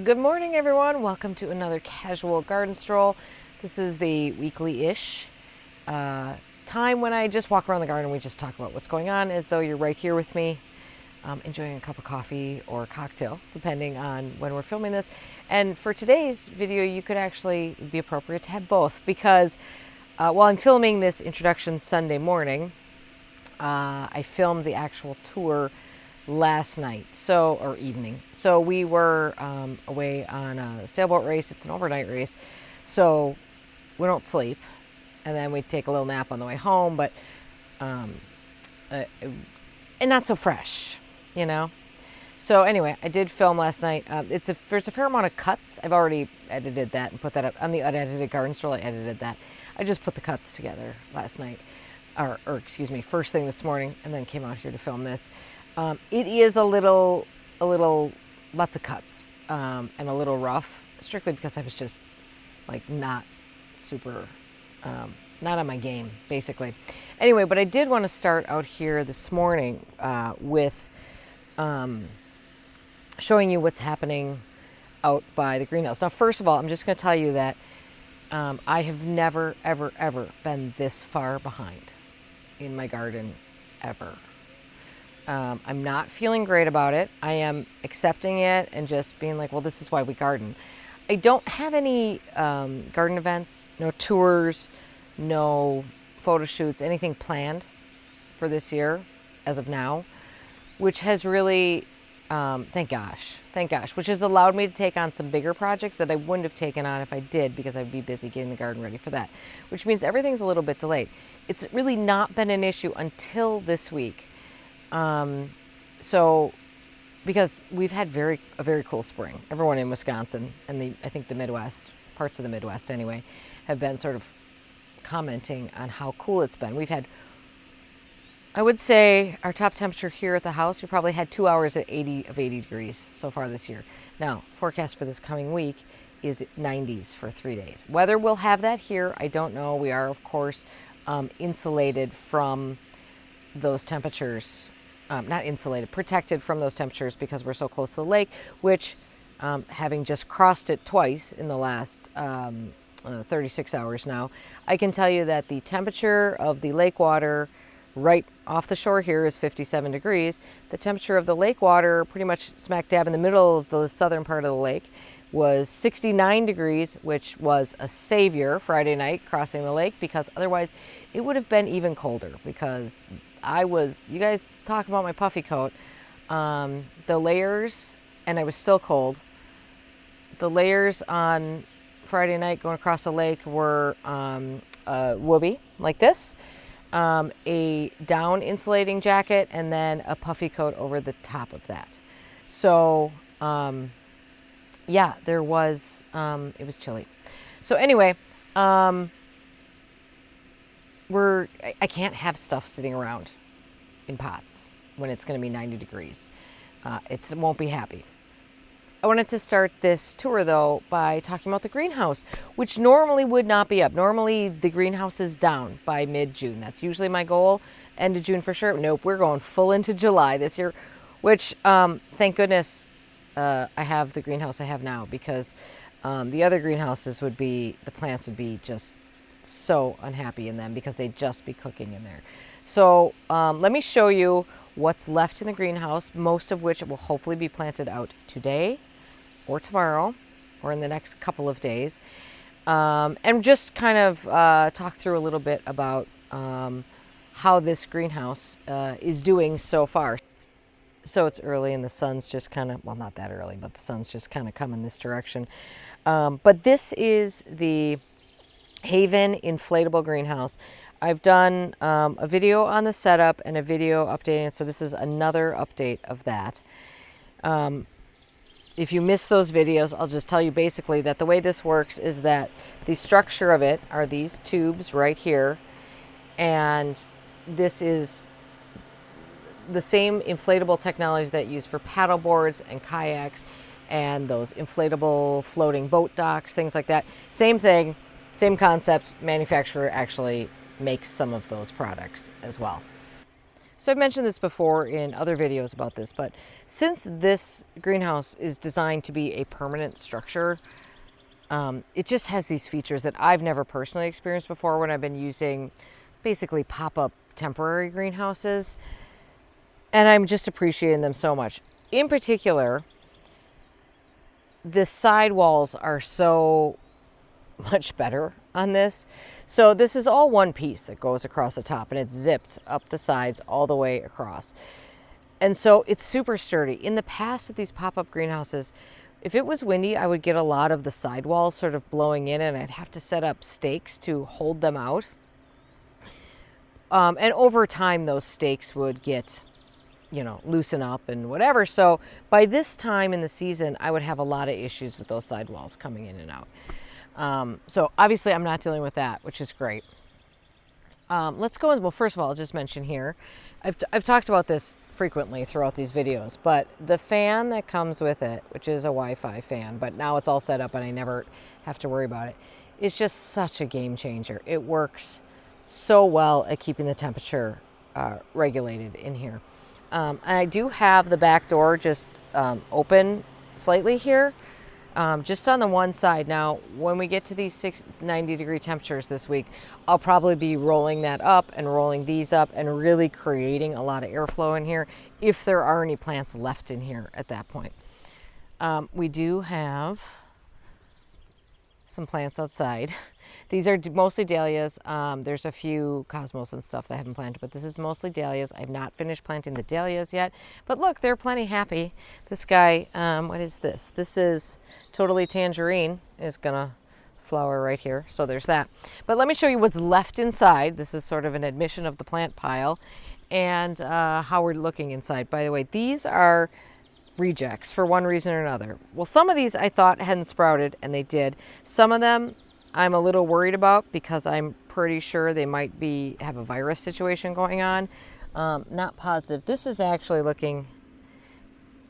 Good morning, everyone. Welcome to another casual garden stroll. This is the weekly-ish time when I just walk around the garden. We just talk about what's going on as though you're right here with me, enjoying a cup of coffee or a cocktail, depending on when we're filming this. And for today's video, you could actually be appropriate to have both because while I'm filming this introduction Sunday morning, I filmed the actual tour last night, or evening. So we were away on a sailboat race. It's an overnight race, so we don't sleep, and then we take a little nap on the way home, but and not so fresh, you know. So anyway, I did film last night. There's a fair amount of cuts. I've already edited that and put that up on the unedited garden stroll. I edited that. I just put the cuts together last night, or excuse me, first thing this morning, and then came out here to film this. It is a little, lots of cuts, and a little rough, strictly because I was just like not super, not on my game, basically. Anyway, but I did want to start out here this morning with showing you what's happening out by the greenhouse. Now, first of all, I'm just going to tell you that I have never, ever been this far behind in my garden, ever. I'm not feeling great about it. I am accepting it and just being like, well, this is why we garden. I don't have any garden events, no tours, no photo shoots, anything planned for this year as of now, which has really, thank gosh, which has allowed me to take on some bigger projects that I wouldn't have taken on if I did, because I'd be busy getting the garden ready for that, which means everything's a little bit delayed. It's really not been an issue until this week. So because we've had a very cool spring. Everyone in Wisconsin and I think the Midwest, parts of the Midwest anyway, have been sort of commenting on how cool it's been. We've had, I would say, our top temperature here at the house, we probably had 2 hours at 80 degrees so far this year. Now, forecast for this coming week is 90s for 3 days. Whether we'll have that here, I don't know. We are, of course, insulated from those temperatures. Not insulated, protected from those temperatures because we're so close to the lake, which, having just crossed it twice in the last 36 hours now, I can tell you that the temperature of the lake water right off the shore here is 57 degrees. The temperature of the lake water, pretty much smack dab in the middle of the southern part of the lake, was 69 degrees, which was a savior Friday night crossing the lake, because otherwise it would have been even colder, because you guys talk about my puffy coat, the layers, and I was still cold. The layers on Friday night going across the lake were whoopee, like this, a down insulating jacket, and then a puffy coat over the top of that. So, yeah, there was, it was chilly. So anyway, I can't have stuff sitting around in pots when it's going to be 90 degrees. It won't be happy. I wanted to start this tour, though, by talking about the greenhouse, which normally would not be up. Normally, the greenhouse is down by mid-June. That's usually my goal. End of June for sure. Nope, we're going full into July this year, which, thank goodness, I have the greenhouse I have now, because the other greenhouses the plants would be just so unhappy in them because they'd just be cooking in there. So let me show you what's left in the greenhouse, most of which will hopefully be planted out today or tomorrow or in the next couple of days, and just kind of talk through a little bit about how this greenhouse is doing so far. So it's early and the sun's just kind of, well, not that early, but the sun's just kind of coming this direction. But this is the Haven inflatable greenhouse. I've done a video on the setup and a video updating it, so this is another update of that. If you missed those videos, I'll just tell you basically that the way this works is that the structure of it are these tubes right here, and this is the same inflatable technology that you use for paddle boards and kayaks and those inflatable floating boat docks, things like that. Same thing, same concept. Manufacturer actually makes some of those products as well. So I've mentioned this before in other videos about this, but since this greenhouse is designed to be a permanent structure, it just has these features that I've never personally experienced before when I've been using basically pop-up temporary greenhouses. And I'm just appreciating them so much. In particular, the side walls are so much better on this. So this is all one piece that goes across the top, and it's zipped up the sides all the way across. And so it's super sturdy. In the past with these pop-up greenhouses, if it was windy, I would get a lot of the sidewalls sort of blowing in, and I'd have to set up stakes to hold them out. And over time, those stakes would get, loosen up and whatever. So by this time in the season, I would have a lot of issues with those sidewalls coming in and out. So obviously I'm not dealing with that, which is great. Let's go. Well, first of all, I'll just mention here, I've talked about this frequently throughout these videos, but the fan that comes with it, which is a Wi-Fi fan, but now it's all set up and I never have to worry about it, is just such a game changer. It works so well at keeping the temperature regulated in here. I do have the back door just open slightly here, just on the one side. Now, when we get to these 90-degree temperatures this week, I'll probably be rolling that up and rolling these up and really creating a lot of airflow in here if there are any plants left in here at that point. We do have some plants outside. These are mostly dahlias. There's a few cosmos and stuff that I haven't planted, but this is mostly dahlias. I've not finished planting the dahlias yet, but look, they're plenty happy. This guy, what is this? This is Totally Tangerine, is gonna flower right here. So there's that. But let me show you what's left inside. This is sort of an admission of the plant pile and how we're looking inside. By the way, these are rejects for one reason or another. Well, some of these I thought hadn't sprouted, and they did. Some of them I'm a little worried about because I'm pretty sure they might have a virus situation going on. Not positive. This is actually looking,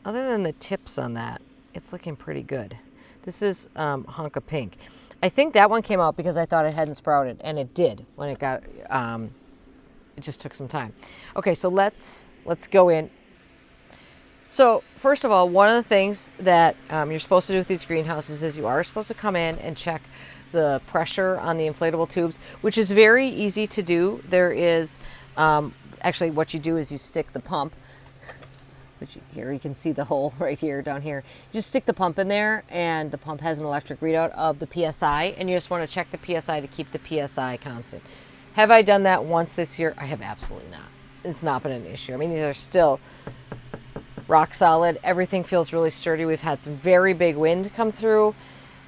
other than the tips on that, it's looking pretty good. This is hunk of pink. I think that one came out because I thought it hadn't sprouted, and it did when it got, it just took some time. Okay, so let's go in. So first of all, one of the things that you're supposed to do with these greenhouses is you are supposed to come in and check the pressure on the inflatable tubes, which is very easy to do. There is, actually what you do is you stick the pump, which here you can see the hole right here, down here. You just stick the pump in there, and the pump has an electric readout of the PSI, and you just want to check the PSI to keep the PSI constant. Have I done that once this year? I have absolutely not. It's not been an issue. I mean, these are still rock solid. Everything feels really sturdy. We've had some very big wind come through.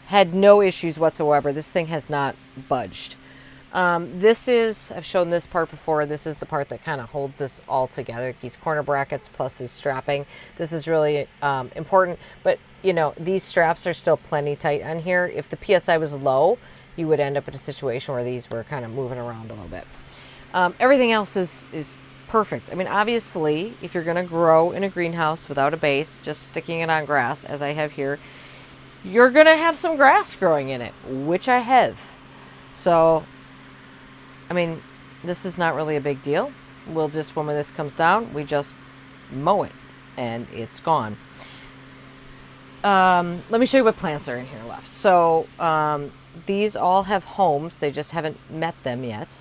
Had no issues whatsoever. This thing has not budged. This is, I've shown this part before. This is the part that kind of holds this all together. These corner brackets plus the strapping. This is really important. But, these straps are still plenty tight on here. If the PSI was low, you would end up in a situation where these were kind of moving around a little bit. Everything else is perfect. I mean, obviously, if you're going to grow in a greenhouse without a base, just sticking it on grass, as I have here, you're going to have some grass growing in it, which I have. So, I mean, this is not really a big deal. We'll just, when this comes down, we just mow it, and it's gone. Let me show you what plants are in here left. So, these all have homes. They just haven't met them yet.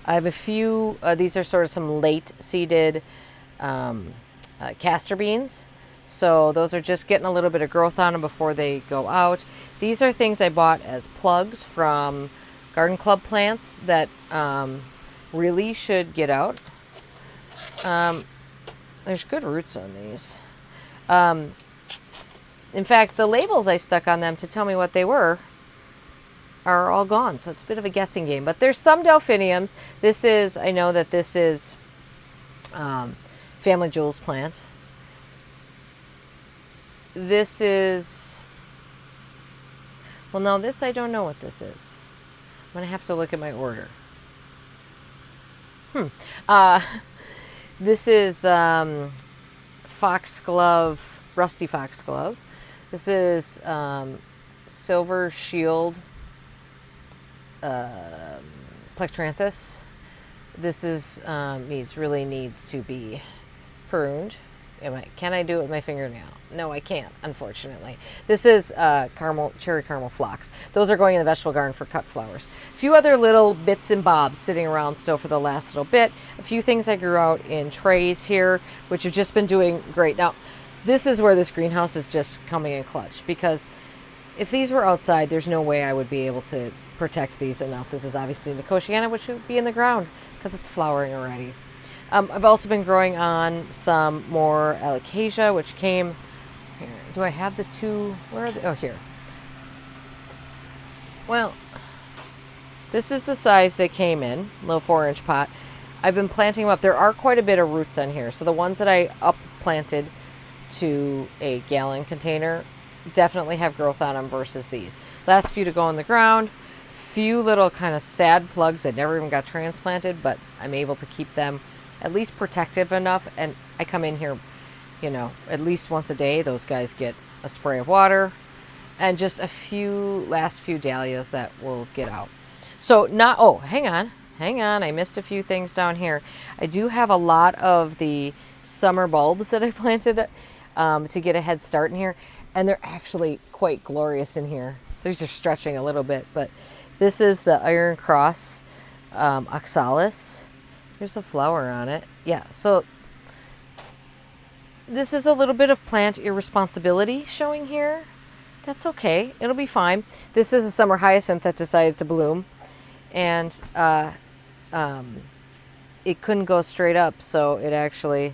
I have a few, these are sort of some late seeded castor beans. So those are just getting a little bit of growth on them before they go out. These are things I bought as plugs from garden club plants that really should get out. There's good roots on these. In fact, the labels I stuck on them to tell me what they were are all gone, so it's a bit of a guessing game. But there's some delphiniums. This is, I know that this is Family Jewels plant. This is, well, now this I don't know what this is. I'm going to have to look at my order. This is foxglove, rusty foxglove. This is silver shield plectranthus. This is really needs to be pruned. Can I do it with my fingernail? No, I can't, unfortunately. This is cherry caramel phlox. Those are going in the vegetable garden for cut flowers. A few other little bits and bobs sitting around still for the last little bit. A few things I grew out in trays here, which have just been doing great. Now, this is where this greenhouse is just coming in clutch, because if these were outside, there's no way I would be able to protect these enough. This is obviously Nicotiana, which would be in the ground because it's flowering already. I've also been growing on some more alocasia, which came here. Do I have the two? Where are they? Oh, here. Well, this is the size they came in, little 4-inch pot. I've been planting them up. There are quite a bit of roots on here. So the ones that I up planted to a gallon container definitely have growth on them versus these. Last few to go in the ground. Few little kind of sad plugs that never even got transplanted, but I'm able to keep them at least protective enough. And I come in here, you know, at least once a day. Those guys get a spray of water, and just last few dahlias that will get out. So hang on. I missed a few things down here. I do have a lot of the summer bulbs that I planted to get a head start in here. And they're actually quite glorious in here. These are stretching a little bit, but this is the Iron Cross oxalis. Here's a flower on it. Yeah, so this is a little bit of plant irresponsibility showing here. That's okay. It'll be fine. This is a summer hyacinth that decided to bloom, and it couldn't go straight up, so it actually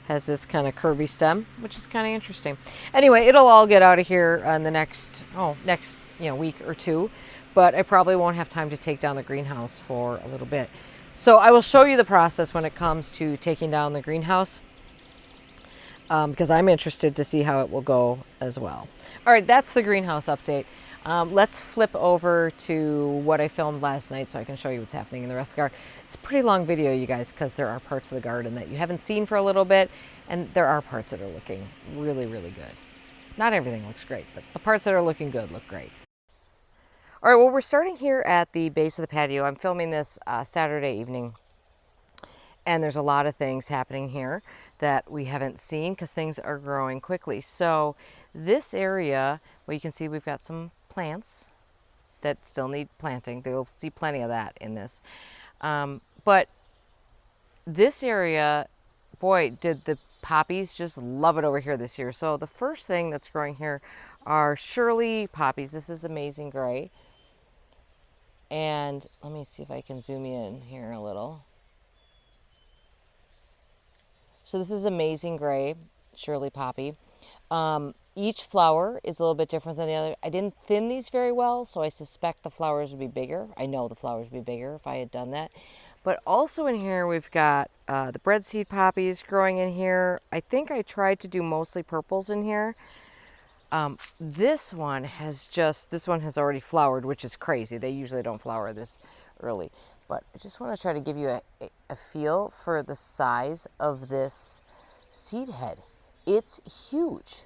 has this kind of curvy stem, which is kind of interesting. Anyway, it'll all get out of here in the next week or two, but I probably won't have time to take down the greenhouse for a little bit. So I will show you the process when it comes to taking down the greenhouse, because I'm interested to see how it will go as well. All right, that's the greenhouse update. Let's flip over to what I filmed last night so I can show you what's happening in the rest of the garden. It's a pretty long video, you guys, because there are parts of the garden that you haven't seen for a little bit, and there are parts that are looking really, really good. Not everything looks great, but the parts that are looking good look great. All right, well, we're starting here at the base of the patio. I'm filming this Saturday evening, and there's a lot of things happening here that we haven't seen because things are growing quickly. So this area, well, you can see we've got some plants that still need planting. You'll see plenty of that in this. But this area, boy, did the poppies just love it over here this year. So the first thing that's growing here are Shirley poppies. This is Amazing Gray. And let me see if I can zoom you in here a little. So this is Amazing Gray, Shirley poppy. Each flower is a little bit different than the other. I didn't thin these very well, so I suspect the flowers would be bigger. I know the flowers would be bigger if I had done that. But also in here, we've got the breadseed poppies growing in here. I think I tried to do mostly purples in here. This one has already flowered, which is crazy. They usually don't flower this early. But I just want to try to give you a feel for the size of this seed head. It's huge.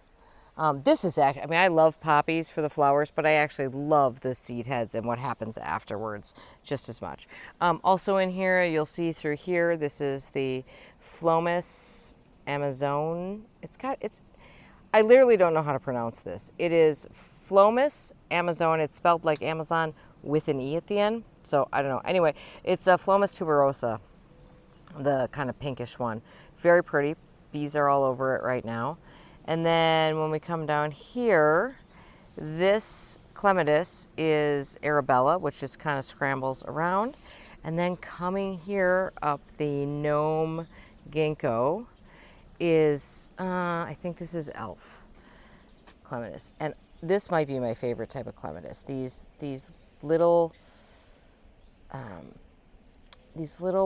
I love poppies for the flowers, but I actually love the seed heads and what happens afterwards just as much. Also in here, you'll see through here, this is the Phlomis Amazon. I literally don't know how to pronounce this. It is Phlomis Amazon. It's spelled like Amazon with an E at the end. So I don't know. Anyway, it's a Phlomis tuberosa, the kind of pinkish one. Very pretty. Bees are all over it right now. And then when we come down here, this clematis is Arabella, which just kind of scrambles around. And then coming here up the gnome ginkgo is, I think this is elf clematis. And this might be my favorite type of clematis. These little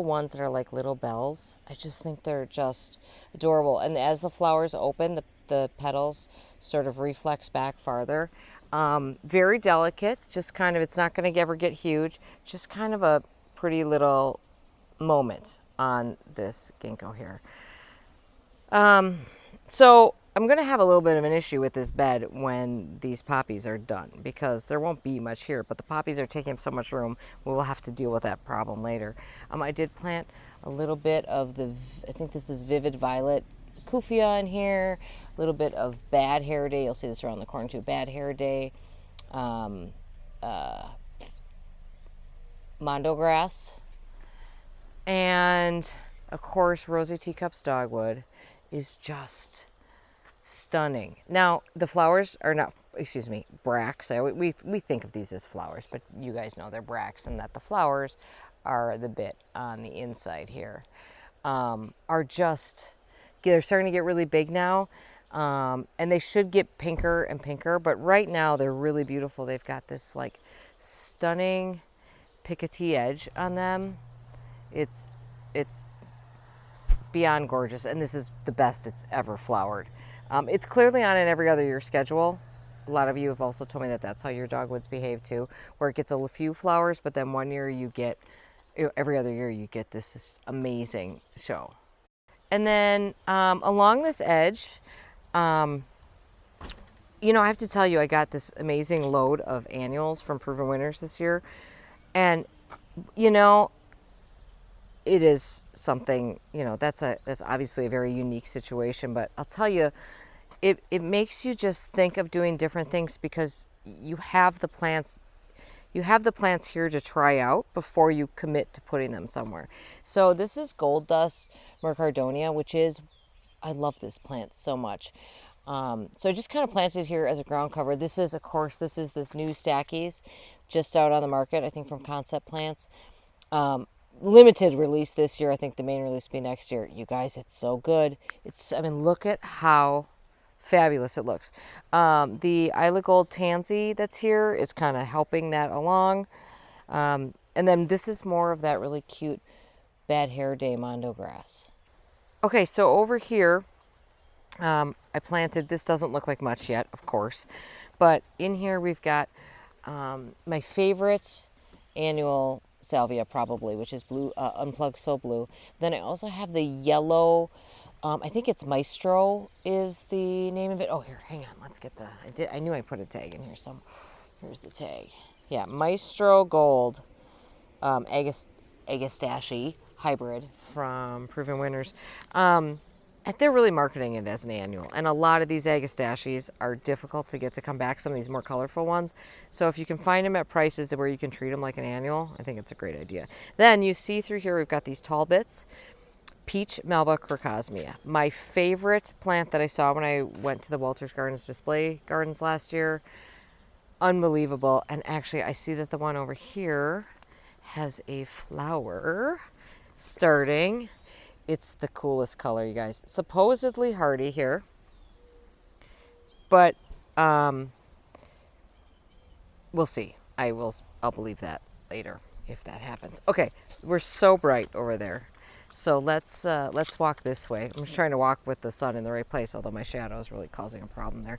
ones that are like little bells. I just think they're just adorable. And as the flowers open, the petals sort of reflex back farther. Very delicate, just kind of, it's not going to ever get huge. Just kind of a pretty little moment on this ginkgo here. So I'm going to have a little bit of an issue with this bed when these poppies are done, because there won't be much here, but the poppies are taking up so much room, we'll have to deal with that problem later. I did plant a little bit of I think this is Vivid Violet Kufia in here, a little bit of Bad Hair Day. You'll see this around the corner too. Bad Hair Day, Mondo Grass, and of course Rosy Teacups Dogwood is just stunning. Now the flowers are not, excuse me, bracts. We think of these as flowers, but you guys know they're bracts, and that the flowers are the bit on the inside here. Are just, they're starting to get really big now, and they should get pinker and pinker, but right now they're really beautiful. They've got this like stunning picotee edge on them. It's beyond gorgeous, and this is the best it's ever flowered. It's clearly on an every other year schedule. A lot of you have also told me that that's how your dogwoods behave too, where it gets a few flowers, but then one year you get, every other year you get this amazing show. And then along this edge, you know, I have to tell you, I got this amazing load of annuals from Proven Winners this year. And, you know, it is something, you know, that's obviously a very unique situation, but I'll tell you, it makes you just think of doing different things, because you have the plants here to try out before you commit to putting them somewhere. So this is Gold Dust Mercardonia, which is, I love this plant so much. So I just kind of planted here as a ground cover. This is, of course, this new Stackies just out on the market, I think from Concept Plants. Limited release this year. I think the main release will be next year. You guys, it's so good. I mean, look at how fabulous it looks. The Isla Gold Tansy that's here is kind of helping that along. And then this is more of that really cute Bad Hair Day Mondo Grass. Okay, so over here, I planted, this doesn't look like much yet, of course, but in here we've got my favorite annual salvia probably, which is blue, Unplugged So Blue. Then I also have the yellow, I think it's Maestro is the name of it. Oh, here, hang on, let's get I knew I put a tag in here, so here's the tag. Yeah, Maestro Gold Agastache hybrid from Proven Winners. They're really marketing it as an annual, and a lot of these Agastaches are difficult to get to come back, some of these more colorful ones. So if you can find them at prices where you can treat them like an annual, I think it's a great idea. Then you see through here we've got these tall bits, Peach Melba Crocosmia. My favorite plant that I saw when I went to the Walters Gardens display gardens last year. Unbelievable. And actually I see that the one over here has a flower starting. It's the coolest color, you guys. Supposedly hardy here, but we'll see. I'll believe that later if that happens. Okay, we're so bright over there, so let's walk this way. I'm just trying to walk with the sun in the right place, although my shadow is really causing a problem there.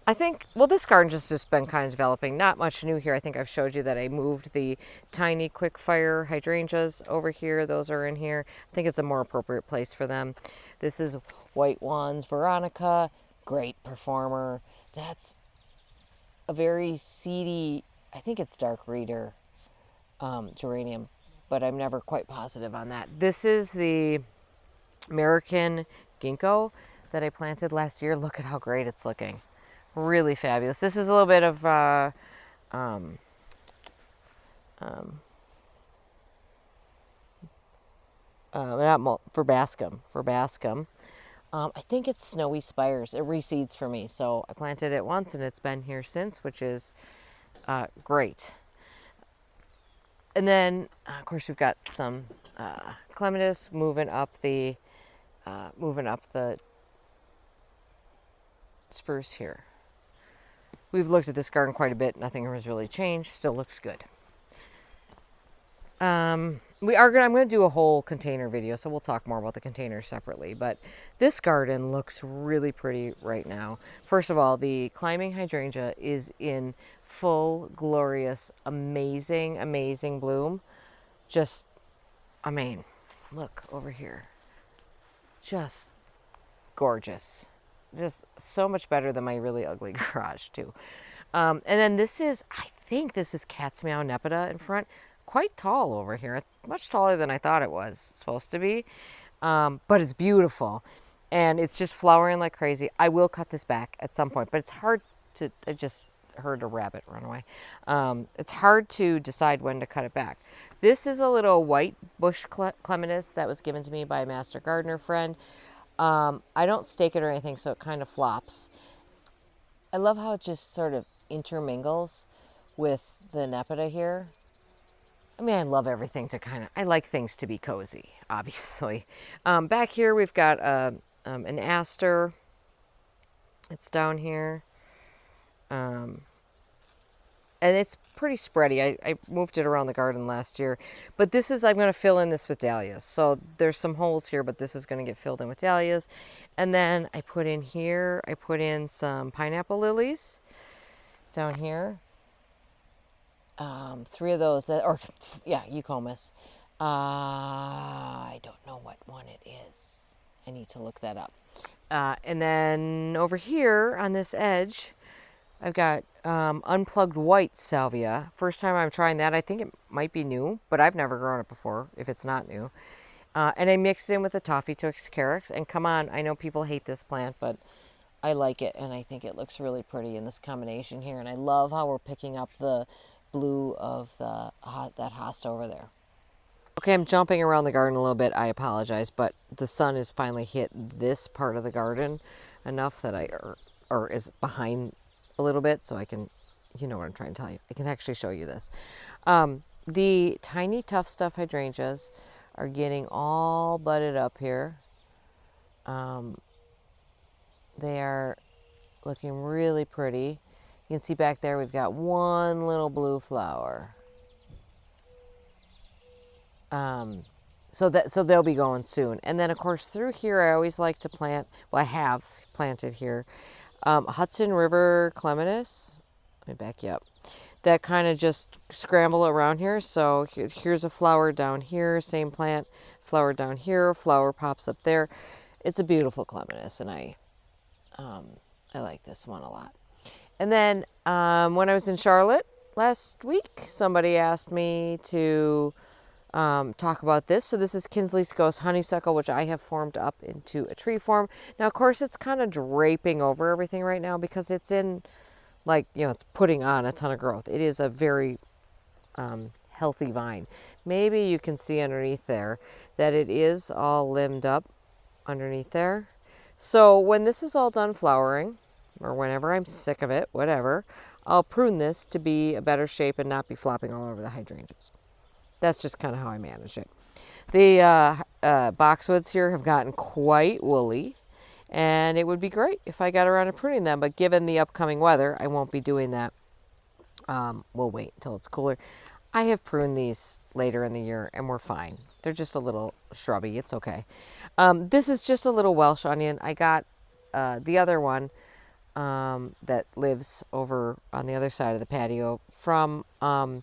I think, well, this garden's just been kind of developing. Not much new here. I think I've showed you that I moved the tiny quick fire hydrangeas over here. Those are in here. I think it's a more appropriate place for them. This is White Wands Veronica. Great performer. That's a very seedy, I think it's dark reader geranium, but I'm never quite positive on that. This is the American ginkgo that I planted last year. Look at how great it's looking. Really fabulous. This is a little bit of verbascum. I think it's Snowy Spires. It reseeds for me, so I planted it once and it's been here since, which is great. And then of course we've got some clematis moving up the spruce here. We've looked at this garden quite a bit. Nothing has really changed. Still looks good. I'm going to do a whole container video, so we'll talk more about the containers separately. But this garden looks really pretty right now. First of all, the climbing hydrangea is in full, glorious, amazing, amazing bloom. Just, I mean, look over here. Just gorgeous. Just so much better than my really ugly garage too. And then this is, I think this is Cat's Meow Nepeta in front. Quite tall over here, much taller than I thought it was supposed to be. But it's beautiful. And it's just flowering like crazy. I will cut this back at some point, but it's hard to, I just heard a rabbit run away. It's hard to decide when to cut it back. This is a little white bush clematis that was given to me by a master gardener friend. I don't stake it or anything, so it kind of flops. I love how it just sort of intermingles with the Nepeta here. I mean, I love everything to kind of, I like things to be cozy, obviously. Back here, we've got an aster. It's down here. And it's pretty spready. I moved it around the garden last year. But this is, I'm going to fill in this with dahlias. So there's some holes here, but this is going to get filled in with dahlias. And then I put in here, I put in some pineapple lilies down here. 3 of those, eucomis. I don't know what one it is. I need to look that up. And then over here on this edge, I've got unplugged white salvia. First time I'm trying that. I think it might be new, but I've never grown it before if it's not new. And I mixed it in with the Toffee Twix Carex. And come on, I know people hate this plant, but I like it. And I think it looks really pretty in this combination here. And I love how we're picking up the blue of that hosta over there. Okay, I'm jumping around the garden a little bit. I apologize, but the sun has finally hit this part of the garden enough that or is behind a little bit, so I can, you know what I'm trying to tell you. I can actually show you this. The tiny tough stuff hydrangeas are getting all budded up here. They are looking really pretty. You can see back there we've got one little blue flower. So they'll be going soon. And then of course through here I always like to plant, well I have planted here, Hudson River clematis. Let me back you up. That kind of just scramble around here. So here's a flower down here, same plant, flower down here, flower pops up there. It's a beautiful clematis, and I like this one a lot. And then when I was in Charlotte last week, somebody asked me to talk about this. So this is Kinsley's Ghost Honeysuckle, which I have formed up into a tree form. Now, of course, it's kind of draping over everything right now because it's in, like, you know, it's putting on a ton of growth. It is a very healthy vine. Maybe you can see underneath there that it is all limbed up underneath there. So when this is all done flowering, or whenever I'm sick of it, whatever, I'll prune this to be a better shape and not be flopping all over the hydrangeas. That's just kind of how I manage it. The boxwoods here have gotten quite woolly, and it would be great if I got around to pruning them, but given the upcoming weather, I won't be doing that. We'll wait until it's cooler. I have pruned these later in the year, and we're fine. They're just a little shrubby. It's okay. This is just a little Welsh onion. I got the other one that lives over on the other side of the patio from a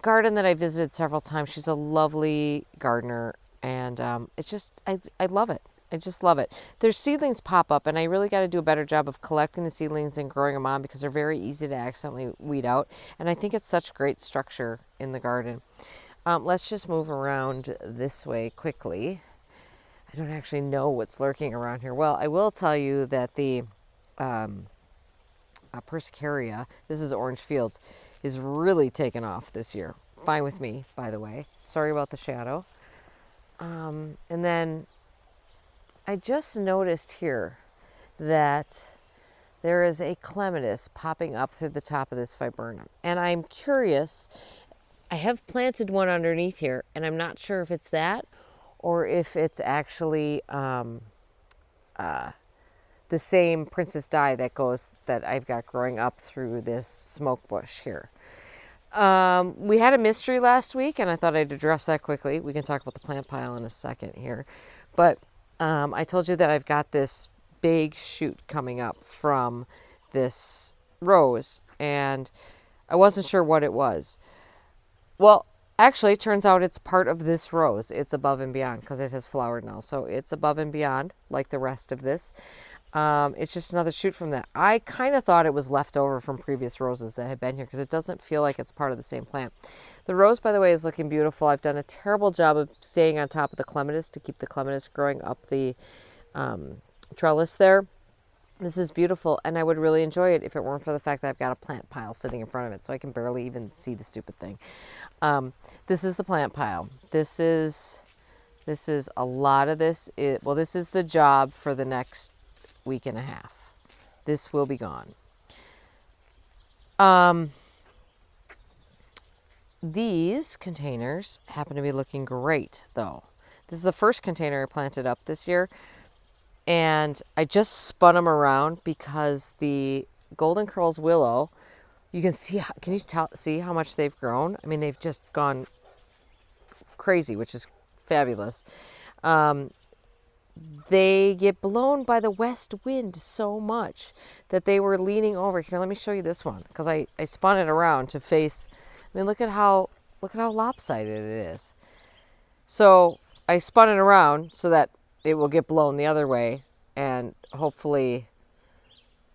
garden that I visited several times. She's a lovely gardener, and it's just, I love it. I just love it. There's seedlings pop up, and I really got to do a better job of collecting the seedlings and growing them on because they're very easy to accidentally weed out, and I think it's such great structure in the garden. Let's just move around this way quickly. I don't actually know what's lurking around here. Well, I will tell you that the Persicaria, this is Orange Fields, is really taken off this year. Fine with me, by the way. Sorry about the shadow. And then I just noticed here that there is a clematis popping up through the top of this viburnum. And I'm curious, I have planted one underneath here, and I'm not sure if it's that or if it's actually the same Princess Di that I've got growing up through this smoke bush here. We had a mystery last week, and I thought I'd address that quickly. We can talk about the plant pile in a second here. But I told you that I've got this big shoot coming up from this rose, and I wasn't sure what it was. Well, Actually, it turns out it's part of this rose. It's above and beyond because it has flowered now. So it's above and beyond like the rest of this. It's just another shoot from that. I kind of thought it was left over from previous roses that had been here because it doesn't feel like it's part of the same plant. The rose, by the way, is looking beautiful. I've done a terrible job of staying on top of the clematis to keep the clematis growing up the trellis there. This is beautiful, and I would really enjoy it if it weren't for the fact that I've got a plant pile sitting in front of it, so I can barely even see the stupid thing. This is the plant pile. This is a lot of this. Well, this is the job for the next week and a half. This will be gone. These containers happen to be looking great, though. This is the first container I planted up this year. And I just spun them around because the Golden Curls willow, you can see, can you see how much they've grown? I mean, they've just gone crazy, which is fabulous. They get blown by the west wind so much that they were leaning over. Here, let me show you this one because I spun it around to face. I mean, look at how lopsided it is. So I spun it around so that it will get blown the other way and hopefully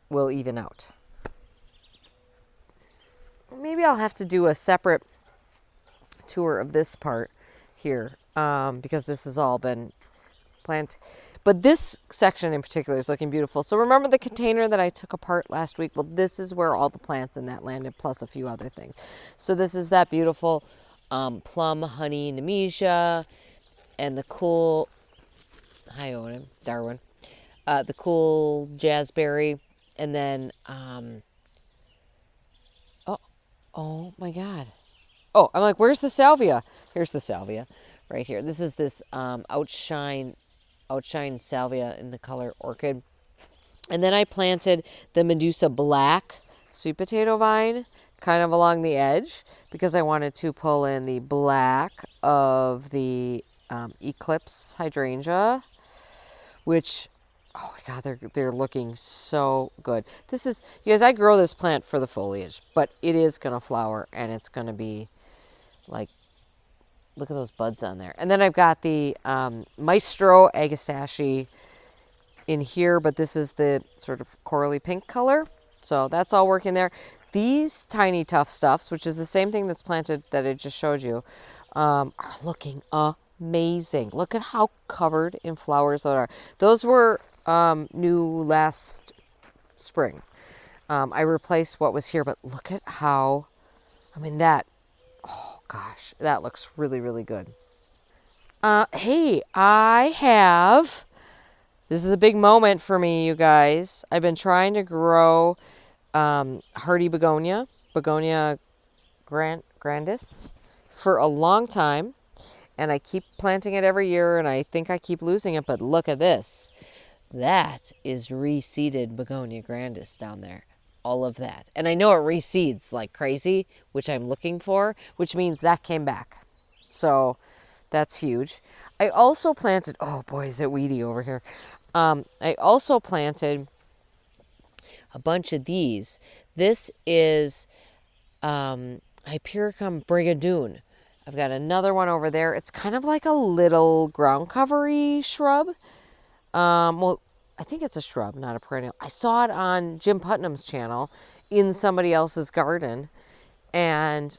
will even out. Maybe I'll have to do a separate tour of this part here because this has all been planted. But this section in particular is looking beautiful. So remember the container that I took apart last week? Well, this is where all the plants in that landed, plus a few other things. So this is that beautiful plum honey nemesia and the cool, hi Owen, Darwin, the cool jazzberry, and then, oh my God. Oh, I'm like, where's the salvia? Here's the salvia right here. This is this outshine salvia in the color orchid. And then I planted the Medusa black sweet potato vine kind of along the edge because I wanted to pull in the black of the Eclipse hydrangea, which, oh my God, they're looking so good. This is, you guys, I grow this plant for the foliage, but it is going to flower and it's going to be like, look at those buds on there. And then I've got the Maestro Agastache in here, but this is the sort of corally pink color. So that's all working there. These tiny tough stuffs, which is the same thing that's planted that I just showed you, are looking amazing. Look at how covered in flowers they are. Those were new last spring. I replaced what was here, but look at how, I mean, that, oh gosh, that looks really, really good. Hey, this is a big moment for me, you guys. I've been trying to grow hardy begonia grandis, for a long time. And I keep planting it every year, and I think I keep losing it. But look at this. That is reseeded begonia grandis down there. All of that. And I know it reseeds like crazy, which I'm looking for, which means that came back. So that's huge. I also planted, oh boy, is it weedy over here. I also planted a bunch of these. This is Hypericum brigadoon. I've got another one over there. It's kind of like a little ground covery shrub. Well, I think it's a shrub, not a perennial. I saw it on Jim Putnam's channel in somebody else's garden. And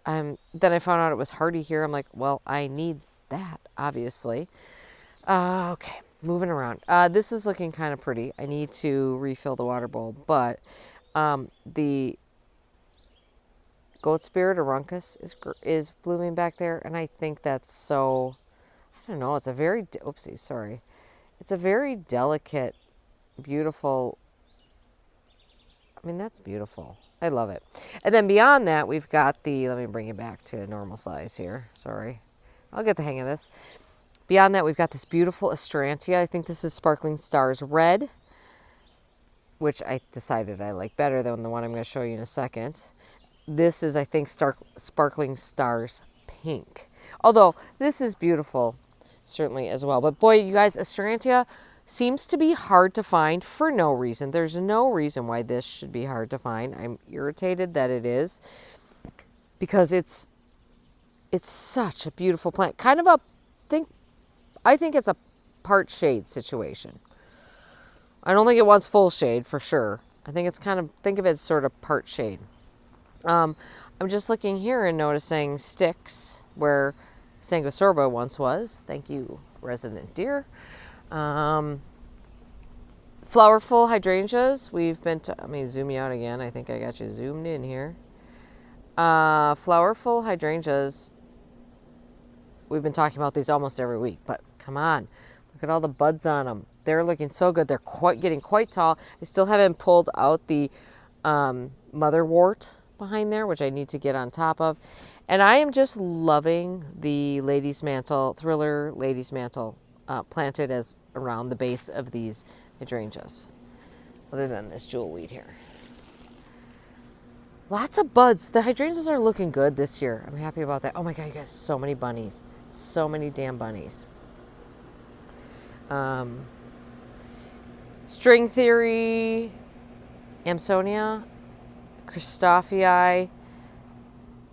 then I found out it was hardy here. I'm like, well, I need that, obviously. Okay, moving around. This is looking kind of pretty. I need to refill the water bowl. But the goat spirit Aruncus is blooming back there, and I think that's so, I don't know, it's a very, oopsie, sorry. It's a very delicate, beautiful, I mean, that's beautiful. I love it. And then beyond that, we've got the, let me bring it back to normal size here, sorry. I'll get the hang of this. Beyond that, we've got this beautiful Astrantia. I think this is Sparkling Stars Red, which I decided I like better than the one I'm going to show you in a second. This is, I think, Sparkling Stars Pink. Although, this is beautiful, certainly, as well. But boy, you guys, Astrantia seems to be hard to find for no reason. There's no reason why this should be hard to find. I'm irritated that it is. Because it's It's such a beautiful plant. Kind of I think it's a part shade situation. I don't think it wants full shade for sure. I think it's think of it as sort of part shade. I'm just looking here and noticing sticks where Sanguisorba once was. Thank you, resident deer. Flowerful hydrangeas. Let me zoom you out again. I think I got you zoomed in here. Flowerful hydrangeas. We've been talking about these almost every week, but come on. Look at all the buds on them. They're looking so good. They're getting quite tall. I still haven't pulled out the motherwort behind there, which I need to get on top of. And I am just loving the Lady's Mantle, Thriller Lady's Mantle, planted as around the base of these hydrangeas, other than this jewel weed here. Lots of buds. The hydrangeas are looking good this year. I'm happy about that. Oh my God, you guys, so many bunnies. So many damn bunnies. String Theory, Amsonia, Christophii,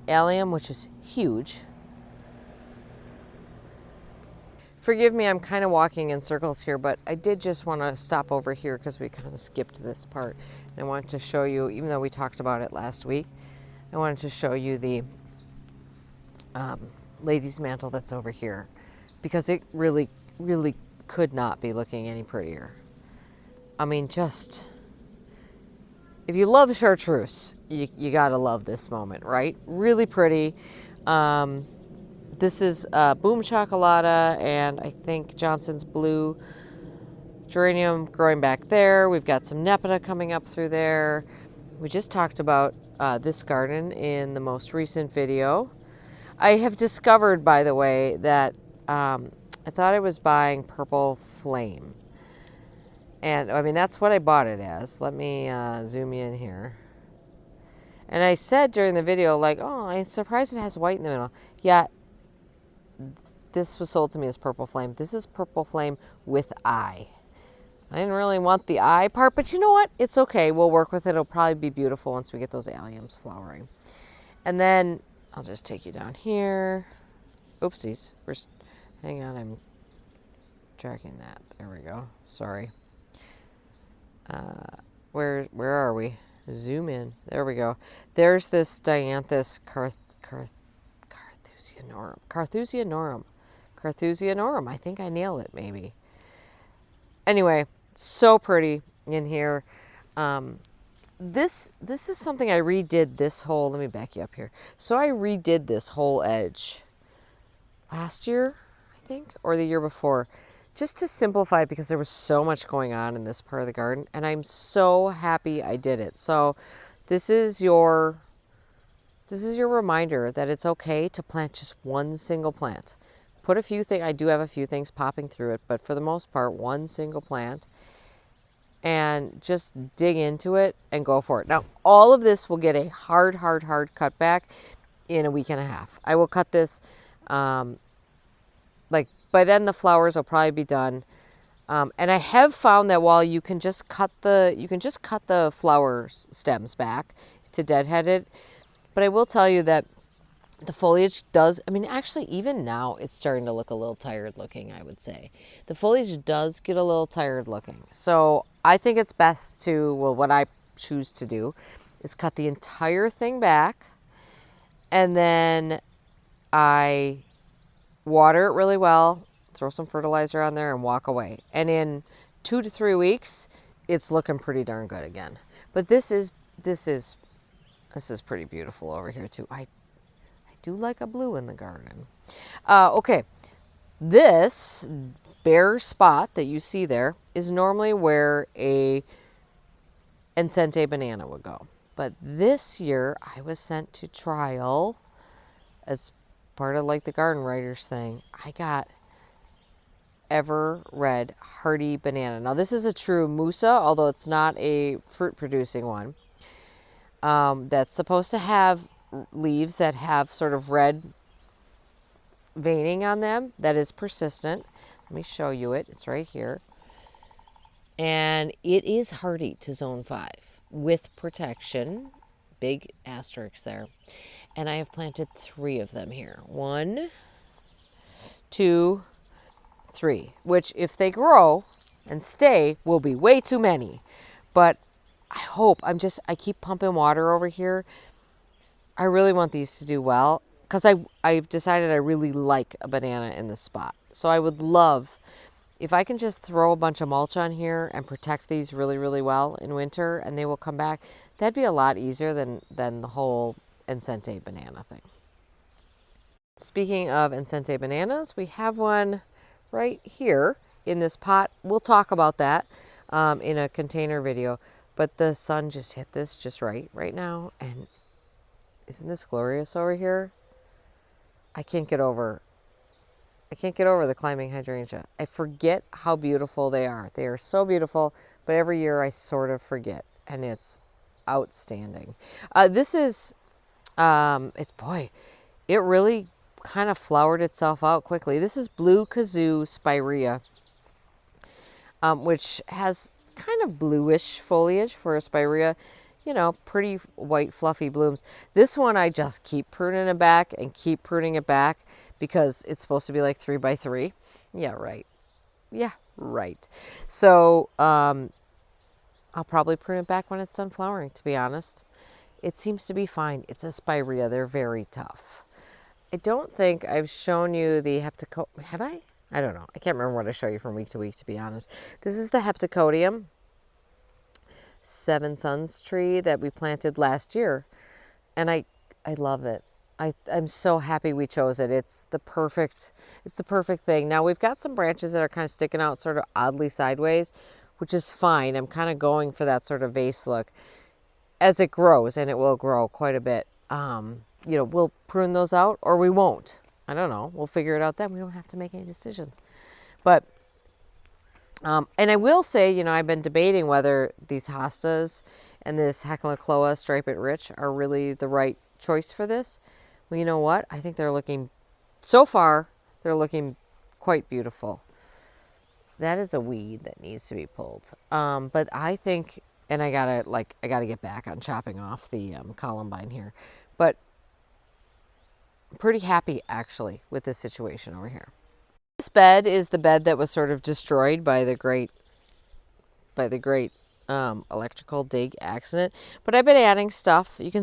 Allium, which is huge. Forgive me, I'm kind of walking in circles here, but I did just want to stop over here because we kind of skipped this part. And I wanted to show you, even though we talked about it last week, I wanted to show you the Lady's Mantle that's over here, because it really, really could not be looking any prettier. I mean, just, if you love chartreuse, you gotta love this moment, right? Really pretty. This is Boom Chocolata and I think Johnson's Blue geranium growing back there. We've got some Nepeta coming up through there. We just talked about this garden in the most recent video. I have discovered, by the way, that I thought I was buying Purple Flame. And I mean, that's what I bought it as. Let me zoom you in here. And I said during the video, like, oh, I'm surprised it has white in the middle. Yeah, this was sold to me as Purple Flame. This is Purple Flame with eye. I didn't really want the eye part, but you know what? It's okay. We'll work with it. It'll probably be beautiful once we get those alliums flowering. And then I'll just take you down here. Oopsies. Hang on. I'm tracking that. There we go. Sorry. Where are we? Zoom in. There we go. There's this Dianthus Carthusianorum. I think I nailed it, maybe. Anyway, so pretty in here. This is something I redid this whole, let me back you up here. So I redid this whole edge last year, I think, or the year before, just to simplify it because there was so much going on in this part of the garden, and I'm so happy I did it. So this is your reminder that it's okay to plant just one single plant. Put a few things, I do have a few things popping through it, but for the most part, one single plant, and just dig into it and go for it. Now, all of this will get a hard cut back in a week and a half. I will cut this, like by then the flowers will probably be done. And I have found that while you can just cut the flower stems back to deadhead it, but I will tell you that the foliage does, I mean, actually, even now, it's starting to look a little tired looking, I would say. The foliage does get a little tired looking. So I think it's best to, well, what I choose to do is cut the entire thing back, and then I water it really well, throw some fertilizer on there, and walk away. And in 2 to 3 weeks, it's looking pretty darn good again. But this is pretty beautiful over here, too. I do like a blue in the garden. Okay, this bare spot that you see there is normally where a Encente banana would go. But this year, I was sent to trial as part of like the garden writers thing. I got Ever Red Hardy Banana. Now, this is a true Musa, although it's not a fruit-producing one. That's supposed to have leaves that have sort of red veining on them that is persistent. Let me show you it. It's right here. And it is hardy to zone 5 with protection big asterisk there. And I have planted 3 of them here. 1, 2, 3, which if they grow and stay will be way too many. But I hope, I keep pumping water over here. I really want these to do well because I've decided I really like a banana in this spot. So I would love if I can just throw a bunch of mulch on here and protect these really, really well in winter and they will come back. That'd be a lot easier than the whole Encente banana thing. Speaking of Encente bananas, we have one right here in this pot. We'll talk about that in a container video, but the sun just hit this just right now, and isn't this glorious over here? I can't get over the climbing hydrangea. I forget how beautiful they are. They are so beautiful, but every year I sort of forget, and it's outstanding. This is, it really kind of flowered itself out quickly. This is Blue Kazoo Spirea, which has kind of bluish foliage for a spirea. You know, pretty white fluffy blooms. This one I just keep pruning it back and keep pruning it back because it's supposed to be like 3 by 3. Yeah, right. Yeah, right. So I'll probably prune it back when it's done flowering, to be honest. It seems to be fine. It's a spirea. They're very tough. I don't think I've shown you the heptacodium. Have I? I don't know. I can't remember what I show you from week to week, to be honest. This is the heptacodium 7 Suns tree that we planted last year, and I love it. I'm so happy we chose it. It's the perfect thing. Now we've got some branches that are kind of sticking out sort of oddly sideways, which is fine. I'm kind of going for that sort of vase look as it grows, and it will grow quite a bit. You know, we'll prune those out or we won't. I don't know. We'll figure it out then. We don't have to make any decisions. But and I will say, you know, I've been debating whether these hostas and this Heckelacloa Striped Rich are really the right choice for this. Well, you know what? I think so far, they're looking quite beautiful. That is a weed that needs to be pulled. But I think, and I gotta get back on chopping off the columbine here. But I'm pretty happy, actually, with this situation over here. This bed is the bed that was sort of destroyed by the great electrical dig accident. But I've been adding stuff. You can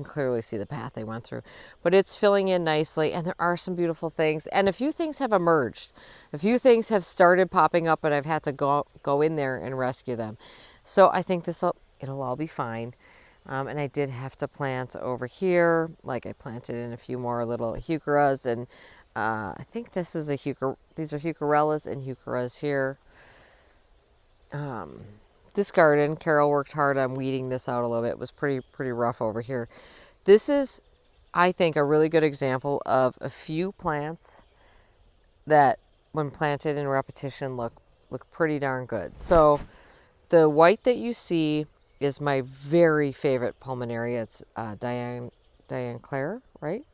clearly see the path they went through. But it's filling in nicely, and there are some beautiful things. And a few things have emerged. A few things have started popping up, and I've had to go in there and rescue them. So I think it'll all be fine. And I did have to plant over here, like I planted in a few more little heucheras, and I think this is these are heucherellas and heucheras here. This garden, Carol worked hard on weeding this out a little bit. It was pretty rough over here. This is, I think, a really good example of a few plants that, when planted in repetition, look pretty darn good. So the white that you see is my very favorite pulmonaria. It's Diane Claire, right?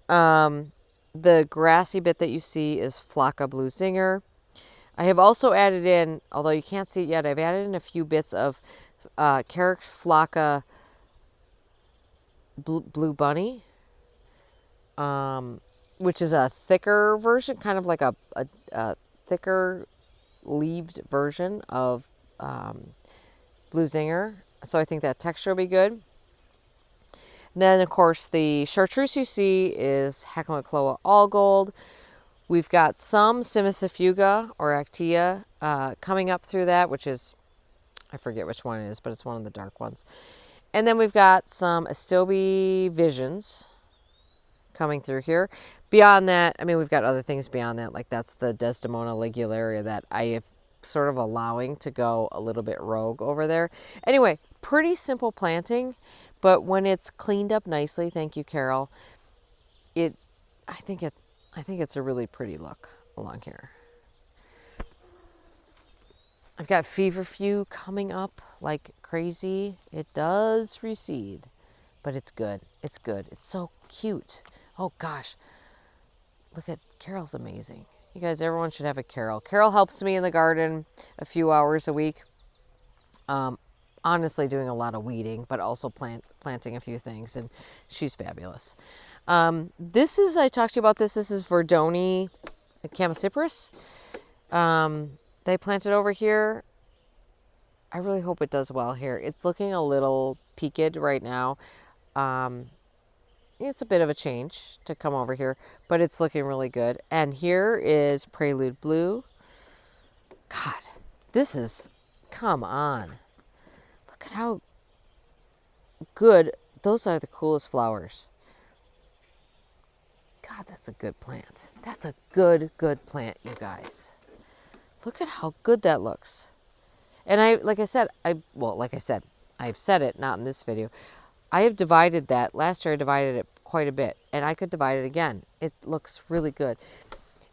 The grassy bit that you see is Flocka Blue Zinger. I have also added in, although you can't see it yet, I've added in a few bits of Carrick's Flocka Blue Bunny, which is a thicker version, kind of like a thicker leaved version of Blue Zinger. So I think that texture will be good. And then, of course, the chartreuse you see is Heckelacloa All Gold. We've got some Simicifuga or Actea coming up through that, which is, I forget which one it is, but it's one of the dark ones. And then we've got some Astilbe Visions coming through here. Beyond that, I mean, we've got other things beyond that, like that's the Desdemona ligularia that I have sort of allowing to go a little bit rogue over there. Anyway, pretty simple planting, but when it's cleaned up nicely, thank you, Carol, I think it's a really pretty look along here. I've got feverfew coming up like crazy. It does recede, but it's good. It's good. It's so cute. Oh gosh. Look at Carol's amazing. You guys, everyone should have a Carol. Carol helps me in the garden a few hours a week. honestly doing a lot of weeding, but also planting a few things, and she's fabulous. This is, I talked to you about this. This is Verdoni Chamaecyparis. They planted over here. I really hope it does well here. It's looking a little peaked right now. It's a bit of a change to come over here, but it's looking really good. And here is Prelude Blue. God, this is, come on. Look at how good, those are the coolest flowers. God, that's a good plant. That's a good plant, you guys. Look at how good that looks. And I've said it, not in this video. I have divided that. Last year I divided it quite a bit, and I could divide it again. It looks really good.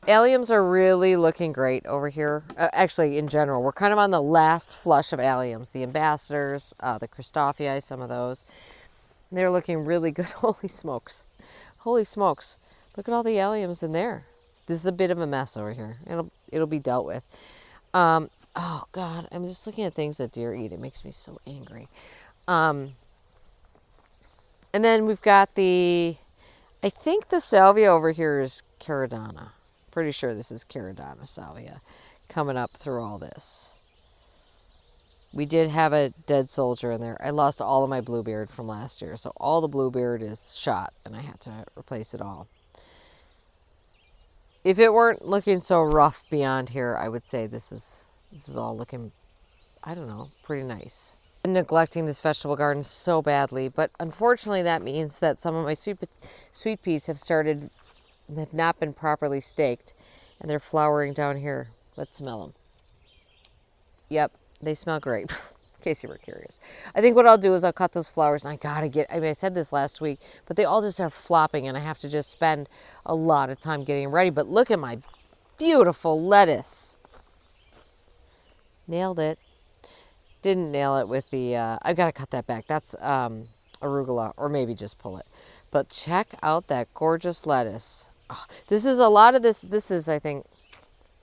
Alliums are really looking great over here. Actually, in general, we're kind of on the last flush of alliums. The ambassadors, the Christophii, some of those. They're looking really good. Holy smokes. Holy smokes. Look at all the alliums in there. This is a bit of a mess over here. It'll be dealt with. Oh, God. I'm just looking at things that deer eat. It makes me so angry. And then we've got I think the salvia over here is Caradonna. Pretty sure this is Caradonna salvia coming up through all this. We did have a dead soldier in there. I lost all of my bluebeard from last year. So all the bluebeard is shot, and I had to replace it all. If it weren't looking so rough beyond here, I would say this is all looking, I don't know, pretty nice. I'm neglecting this vegetable garden so badly, but unfortunately that means that some of my sweet peas have not been properly staked, and they're flowering down here. Let's smell them. Yep, they smell great, in case you were curious. I think what I'll do is I'll cut those flowers, and I said this last week, but they all just are flopping, and I have to just spend a lot of time getting ready. But look at my beautiful lettuce. Nailed it. Didn't nail it with the, I've got to cut that back. That's arugula, or maybe just pull it. But check out that gorgeous lettuce. Oh, this is a lot of this. I think,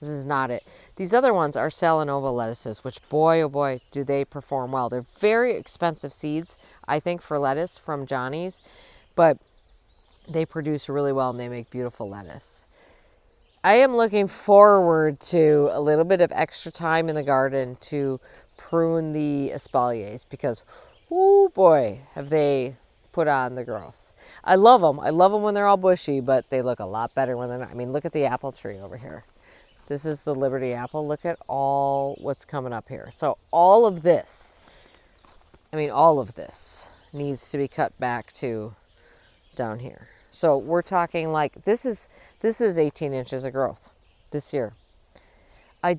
this is not it. These other ones are Salanova lettuces, which boy, oh boy, do they perform well. They're very expensive seeds, I think, for lettuce from Johnny's, but they produce really well and they make beautiful lettuce. I am looking forward to a little bit of extra time in the garden to prune the espaliers because, oh boy, have they put on the growth. I love them. I love them when they're all bushy, but they look a lot better when they're not. I mean, look at the apple tree over here. This is the Liberty apple. Look at all what's coming up here. So all of this needs to be cut back to down here. So we're talking like this is 18 inches of growth this year. I'm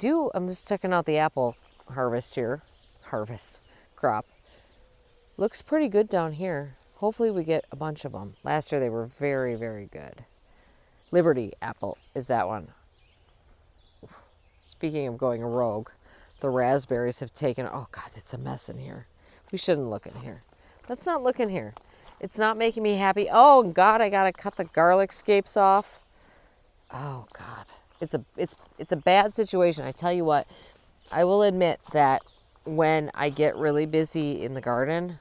just checking out the apple harvest crop. Looks pretty good down here. Hopefully we get a bunch of them. Last year they were very, very good. Liberty apple is that one. Speaking of going rogue, the raspberries have taken, oh God, it's a mess in here. We shouldn't look in here. Let's not look in here. It's not making me happy. Oh God, I gotta cut the garlic scapes off. Oh God, it's a bad situation. I tell you what, I will admit that when I get really busy in the garden,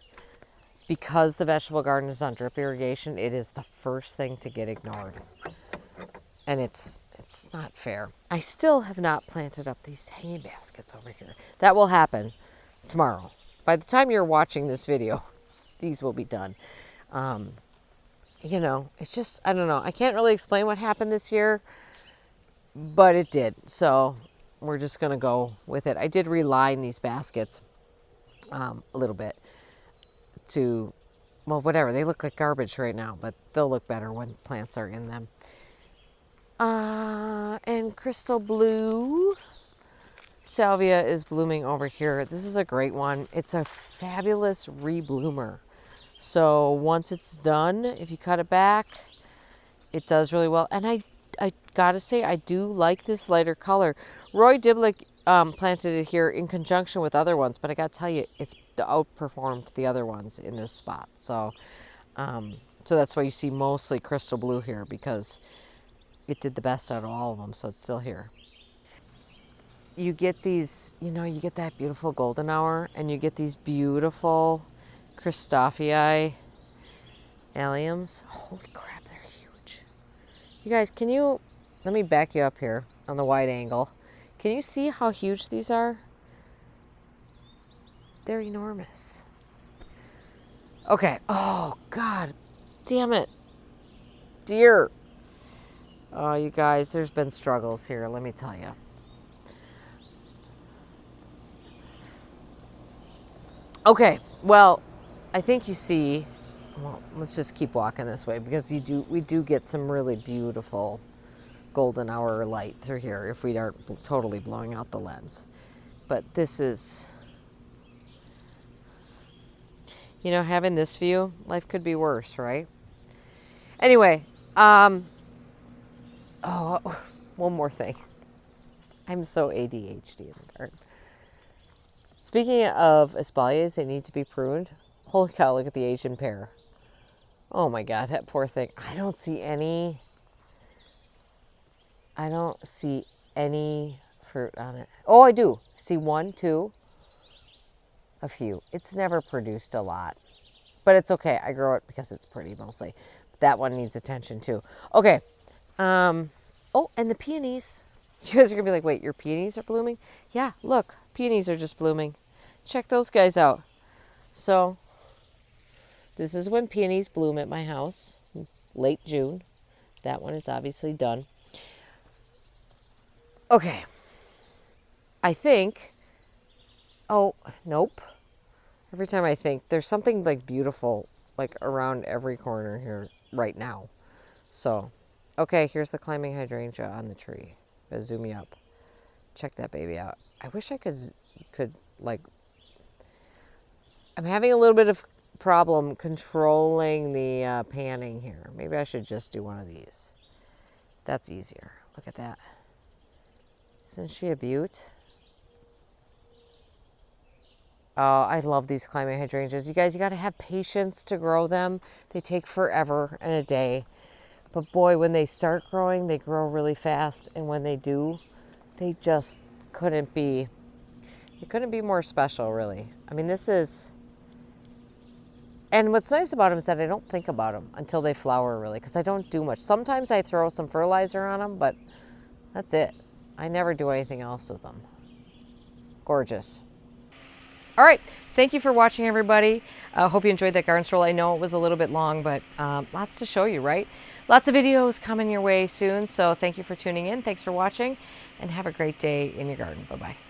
because the vegetable garden is on drip irrigation, it is the first thing to get ignored. And it's not fair. I still have not planted up these hanging baskets over here. That will happen tomorrow. By the time you're watching this video, these will be done. It's just, I don't know. I can't really explain what happened this year, but it did. So we're just going to go with it. I did reline these baskets a little bit to, well, whatever. They look like garbage right now, but they'll look better when plants are in them. And crystal blue salvia is blooming over here. This is a great one. It's a fabulous rebloomer. So once it's done, if you cut it back, it does really well. And I gotta say, I do like this lighter color. Roy Diblick planted it here in conjunction with other ones, but I gotta tell you, it's outperformed the other ones in this spot. So that's why you see mostly crystal blue here, because it did the best out of all of them, so it's still here. you get these, you get that beautiful golden hour, and you get these beautiful Christophii alliums. Holy crap, they're huge. You guys, let me back you up here on the wide angle. Can you see how huge these are? They're enormous. Okay. Oh, God. Damn it. Dear. Oh, you guys, there's been struggles here, let me tell you. Okay, well, I think you see, well, let's just keep walking this way because we do get some really beautiful golden hour light through here if we aren't totally blowing out the lens. But this is, having this view, life could be worse, right? Anyway, one more thing. I'm so ADHD in the garden. Speaking of espaliers, they need to be pruned. Holy cow, look at the Asian pear. Oh my God, that poor thing. I don't see any fruit on it. Oh, I do. See 1, 2, a few. It's never produced a lot, but it's okay. I grow it because it's pretty mostly. That one needs attention too. Okay. Oh, and the peonies. You guys are gonna be like, wait, your peonies are blooming? Yeah, look, peonies are just blooming. Check those guys out. So, this is when peonies bloom at my house, late June. That one is obviously done. Okay. I think, oh, nope. Every time I think, there's something like beautiful, like around every corner here right now. So, okay, here's the climbing hydrangea on the tree. I'll zoom you up. Check that baby out. I wish I could like, I'm having a little bit of problem controlling the panning here. Maybe I should just do one of these. That's easier. Look at that. Isn't she a beaut? Oh, I love these climbing hydrangeas. You guys, you got to have patience to grow them. They take forever and a day. But boy, when they start growing, they grow really fast. And when they do, they just couldn't be more special, really. I mean, this is, and what's nice about them is that I don't think about them until they flower, really, because I don't do much. Sometimes I throw some fertilizer on them, but that's it. I never do anything else with them. Gorgeous. All right, thank you for watching, everybody. Hope you enjoyed that garden stroll. I know it was a little bit long, but lots to show you, right? Lots of videos coming your way soon, so thank you for tuning in. Thanks for watching, and have a great day in your garden. Bye-bye.